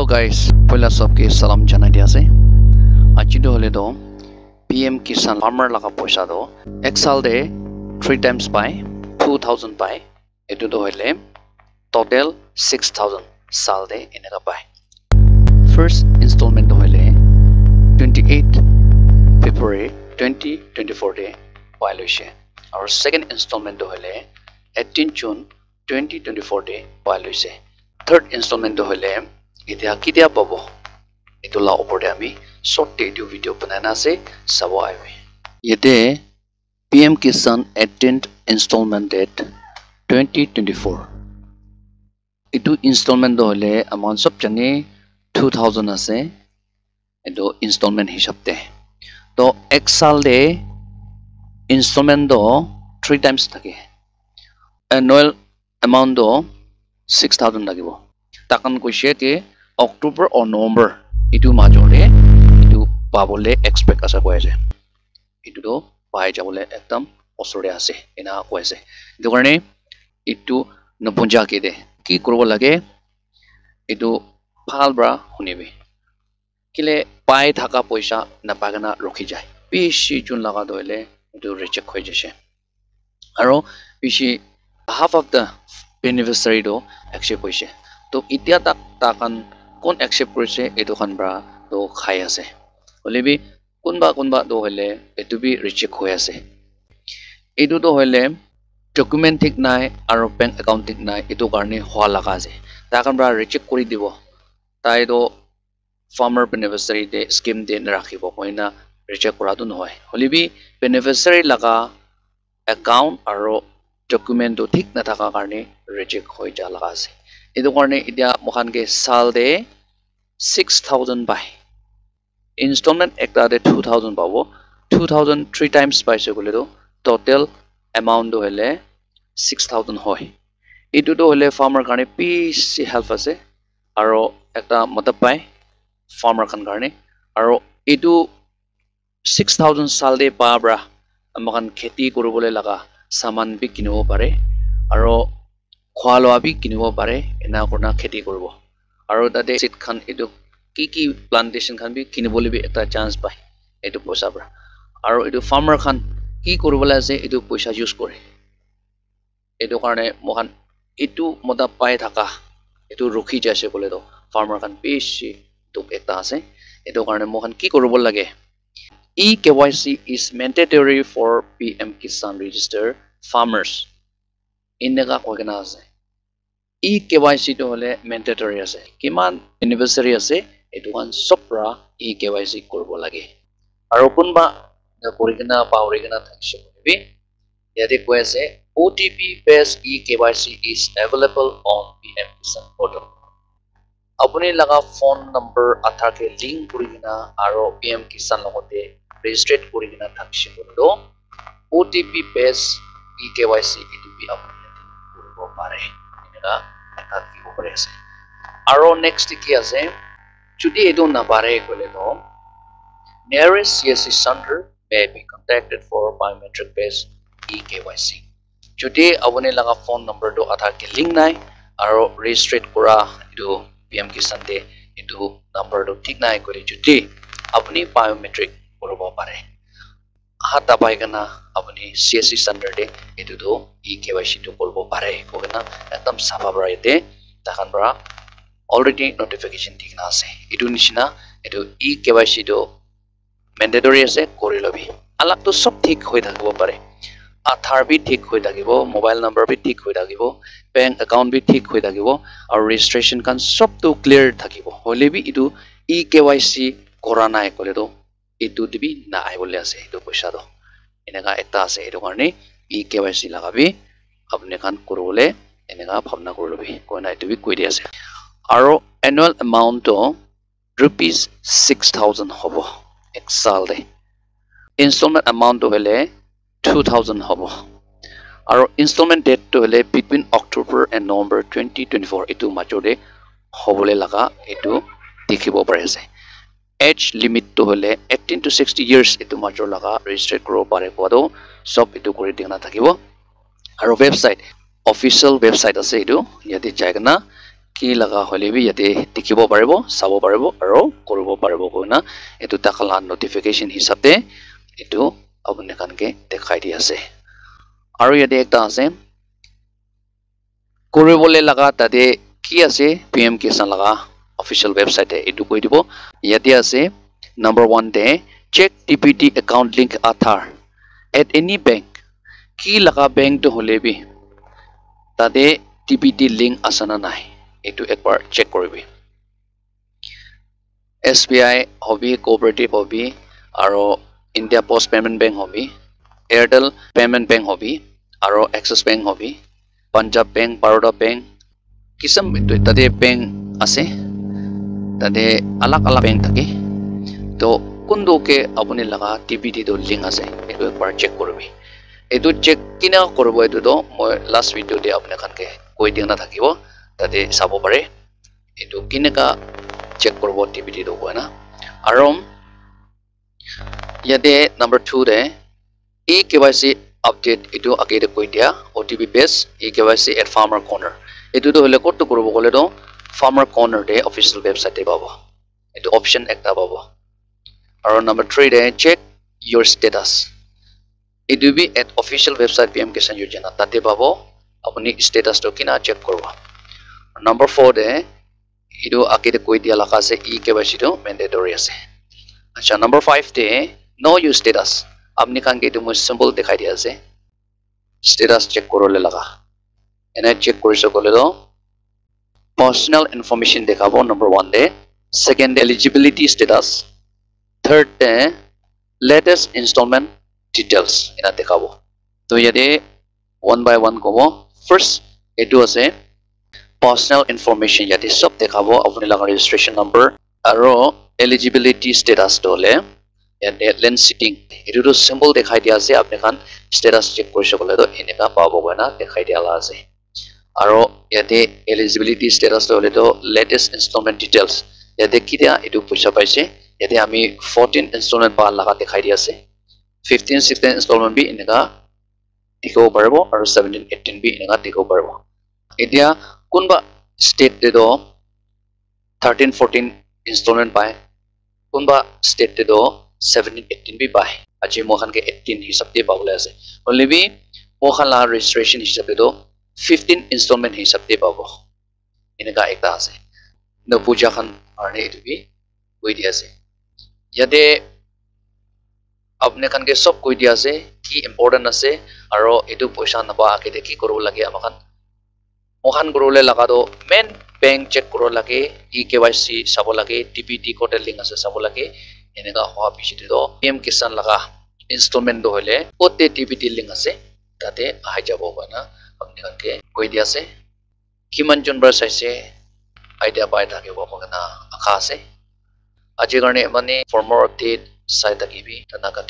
guys, pula sabke salam janai dia ase. Aji do hole do PM Kisan farmer laga paisa do ek sal de 3 times pai 2000 pai. Etu do hole total 6000 sal de eneka pai. First installment do hole 28 February 2024 de pai loise. Our second installment do hole 18 June 2024 de pai loise. Third installment do hole itia kidia pabo etu la opor de ami short video banana ase sabo aibe yete PM Kisan 18th installment date 2024 etu installment do hole amount sob jane 2000 ase etu installment hisab te to ek sal de installment do 3 times thake annual amount do 6000 lagibo takan koise te October or November itu majore itu pabole expect asa koise itu do pai jabole ekdam osore ase ena koise itu karone itu napunja ke de ki korbo lage itu phal bra hunibi kile pai thaka poisa na pagana rokhi jai bishi jun laga doile itu reject hoi jese aro bishi half of the beneficiary do accept hoise to itia tak takan kon accept korise etu khan bra do khai ase holebi kunba do hole etu bi reject hoi ase etu do hole document thik nai aro bank account thik nai etu karne hwa laga ase takan bra reject kori dibo tai do farmer beneficiary de scheme de rakhibo koina reject kora do noy holebi beneficiary laga account aro document do thik na thaka karne reject hoi ja laga ase etu karne itia mohan ke sal de 6000 bai installment ekta de 2000 pabo 2000 3 times paise gole do total amount do hele 6000 hoy etu do hole farmer karne pc help ase aro ekta matab pai farmer kan karne aro etu 6000 sal de pa bra amakan kheti koribole laga saman bi kinibo pare aro khwalo abi kinibo pare ena korna kheti koribo aro tate seed khan etu ki plantation khan bi kinibole bi eta chance pai etu poisa bra aro etu farmer khan ki koribole ase etu poisa use kore etu karne mohan etu moda pai thaka etu rukhi jaise kole do farmer khan beshi tuk ekta ase etu karne mohan ki koribole lage eKYC is mandatory for PM Kisan register farmers innega koigena ase eKYC to hole mandatory ase kiman anniversary ase etu kan sopra eKYC korbo lage aro kunba korigena paurigena thakse bi yate koi ase OTP based eKYC is available on PM Kisan portal apuni laga phone number athar ke link kurigena aro PM Kisan logote register kurigena thakse do OTP based eKYC etu bi apuni korbo pare eneka eta kibo pare ase aro next ki ase jodi etu na pare kole do nearest CSC center may be contacted for biometric based eKYC jodi apuni laga phone number do athar ke link nai aro register kora etu PM Kisan de etu number do thik nai kore jodi apuni biometric korobo pare hata pai kana apuni CSC center de etu do eKYC to korobo pare kogena ekdam safa bra ite takan bra already notification dikna ase etu nishina etu eKYC do mandatory ase kori lobi alak to sob thik hoi thakibo pare aadhar bi thik hoi thakibo mobile number bi thik hoi thakibo bank account bi thik hoi thakibo aru registration kan sob to clear thakibo hole bi etu eKYC kora nai kole do etu dibi na ai bole ase etu poisa do eneka ekta ase etu karne eKYC laga bi apne kan korole eneka bhavna korilobi koina etu bi koi di ase aro annual amount to rupees 6000 hobo ek sal de installment amount to hole 2000 hobo aro installment date to hole between October and November 2024 etu majode hobole laga etu dikhibo pare ase age limit to hole 18 to 60 years etu major laga register koro pare kodo sob etu kori dingna thakibo aro website official website ase etu yate jaigna কি লগা হলে B ইয়াতে দেখিব পাৰিব চাব পাৰিব আৰু কৰিব পাৰিব কইনা এটো তাকলা নোটিফিকেশন হিচাপে এটো আপুনি কানকে দেখাই দি আছে আৰু ইয়াতে একটা আছে কৰিবলৈ লগা তাতে কি আছে PM কিষাণ লগা অফিচিয়েল ওয়েবসাইটে এটো কৈ দিব ইয়াতে আছে number 1 de check TPT account link Aadhaar at any bank কি লগা bank to হলে বি তাতে TPT link আসনা নাই এটো একবাৰ চেক কৰিবি SBI হবি cooperative হবি আৰু India Post Payment Bank hobby Airtel Payment Bank hobby আৰু Axis Bank hobby Punjab Bank Baroda Bank কিসম তাতে bank আছে তাতে আলাক আলাক bank থাকে তো কোনটো কে আপুনি লগা TPT তো লিংক আছে এটো একবাৰ চেক কৰিবি এটো চেক কিনা কৰিব এটো তো মই লাষ্ট ভিডিওতে আপোনাক কৈ দিয়া না থাকিব তাতে চাব পাৰে এটো কিনেকা চেক কৰিব TPT তো হয় না আৰু ইয়াতে নাম্বাৰ 2 ৰে KYC আপডেট এটো আগে কৈ দিয়া OTP base KYC at farmer corner এটো তো হলে কত কৰিব গলে তো farmer corner তে অফিচিয়েল ওয়েবসাইটে পাব এটো অপশন একটা পাব আৰু নাম্বাৰ 3 ৰে check your status এটো B at official website PM Kisan Yojana তাতে পাব আপুনি status তো কিনা চেক কৰিব নাম্বাৰ 4 ৰে এটো আগে কৈ দিয়া লাগা আছে KYC তো mandatory আছে আচ্ছা নাম্বাৰ 5 তে know your status আপনি কানকে এটো মই সিম্বল দেখাই দিয়া আছে status চেক কৰলে লাগা এনে চেক কৰিছ গলে তো personal information দেখাব নাম্বাৰ 1 তে second eligibility status third তে latest installment details ina দেখাব তো ইয়াতে one by one কব first এটো আছে personal information ইয়াতে সব দেখাব আপুনি লগা registration number আৰু eligibility status তো হলে ইয়াতে lens sitting এটো তো symbol দেখাই দিয়া আছে আপুনি খান status চেক কৰিছ গলে তো এনেকা পাব না দেখাই দিয়া আছে আৰু ইয়াতে eligibility status তো হলে তো latest installment details ইয়াতে কি দিয়া এটো পইচা পাইছে ইয়াতে আমি 14 installment পা লাগা দেখাই দিয়া আছে 15 16 installment বি এনেকা দেখাব পাৰিব আৰু 17 18 বি এনেকা দেখাব পাৰিব এতিয়া কোনবা স্টেট তে তো 13 14 installment পায় কোনবা স্টেট তে তো 17 18 বি পায় আজি মোখান কে 18 হিচাপে পাবলে আছে only বি মোখান লা registration হিচাপে তো 15 installment হিচাপে পাব এনেকা একটা আছে ন পূজা খান আরনে এটো বি কৈ দি আছে ইয়াতে আপনি কানকে সব কৈ দিয়া আছে কি ইম্পৰ্টেন্ট আছে আৰু এটো পইচা নাপা আকে কি কৰিব লাগে আমাখান মোখান কৰলে লাগা তো মেন বেংক চেক কৰিব লাগে KYC চাব লাগে TPT কোড লিংক আছে চাব লাগে এনেকা হোৱা পিছতে তো PM কিষাণ লাগা ইনস্টলমেন্ট হলে কোতে TPT লিংক আছে তাতে আহি যাব না আপনি কানকে কৈ দি আছে কিমান জন বাৰ চাইছে আইডিয়া পাই থাকিব আপোনাক আশা আছে আজিৰ কাৰণে মানে ফৰ more update চাই থাকিবি ধন্যবাদ